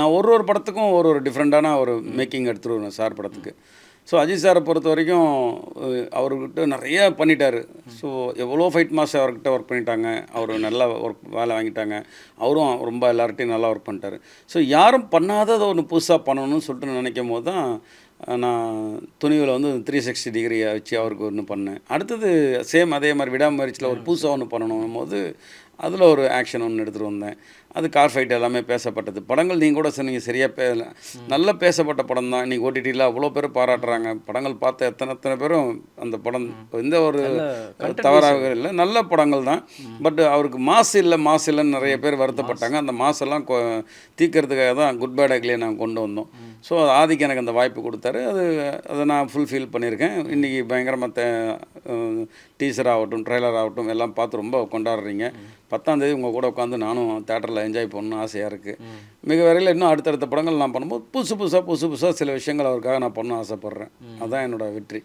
நான் ஒரு படத்துக்கும் ஒரு டிஃப்ரெண்ட்டான ஒரு மேக்கிங் எடுத்துகிட்டு வருவேன் சார் படத்துக்கு. ஸோ அஜித் சாரை பொறுத்த வரைக்கும் அவர்கிட்ட நிறைய பண்ணிட்டார். ஸோ எவ்வளோ ஃபைட் மாஸ்டர் அவர்கிட்ட ஒர்க் பண்ணிட்டாங்க. அவர் நல்லா வேலை வாங்கிட்டாங்க. அவரும் ரொம்ப எல்லார்ட்டையும் நல்லா ஒர்க் பண்ணிட்டார். ஸோ யாரும் பண்ணாததை ஒன்று புதுசாக பண்ணணும்னு சொல்லிட்டு நினைக்கும் போது தான் நான் துணிவில் வந்து 360 டிகிரியை வச்சு அவருக்கு ஒன்று பண்ணேன். அடுத்தது சேம் அதே மாதிரி விடாமுயற்சியில் ஒரு புதுசாக ஒன்று பண்ணணும் போது அதில் ஒரு ஆக்ஷன் ஒன்று எடுத்துகிட்டு வந்தேன். அது கார் ஃபைட் எல்லாமே பேசப்பட்டது படங்கள். நீங்கள் கூட சொன்னீங்க சரியாக நல்லா பேசப்பட்ட படம் தான். இன்றைக்கி ஓடிடியில் அவ்வளோ பேர் பாராட்டுறாங்க. படங்கள் பார்த்த எத்தனை பேரும் அந்த படம் எந்த ஒரு தவறாக இல்லை, நல்ல படங்கள் தான். பட் அவருக்கு மாசு இல்லைன்னு நிறைய பேர் வருத்தப்பட்டாங்க. அந்த மாசெல்லாம் தீர்க்கறதுக்காக தான் குட் பேட் அக்லியை நாங்கள் கொண்டு வந்தோம். ஸோ ஆதிக்கு எனக்கு அந்த வாய்ப்பு கொடுத்தாரு. அதை நான் ஃபுல்ஃபில் பண்ணியிருக்கேன். இன்றைக்கி பயங்கரமாக டீசர் ஆகட்டும், ட்ரெய்லர் ஆகட்டும் எல்லாம் பார்த்து ரொம்ப கொண்டாடுறீங்க. 10ஆம் தேதி உங்கள் கூட உட்காந்து நானும் தேட்டரில் என்ஜாய் பண்ணணும்னு ஆசையாக இருக்குது. மிக விரைவில் இன்னும் அடுத்தடுத்த படங்கள் நான் பண்ணும்போது புதுசு புதுசாக சில விஷயங்கள் அவருக்காக நான் பண்ண ஆசைப்பட்றேன். அதுதான் என்னோடய வெற்றி.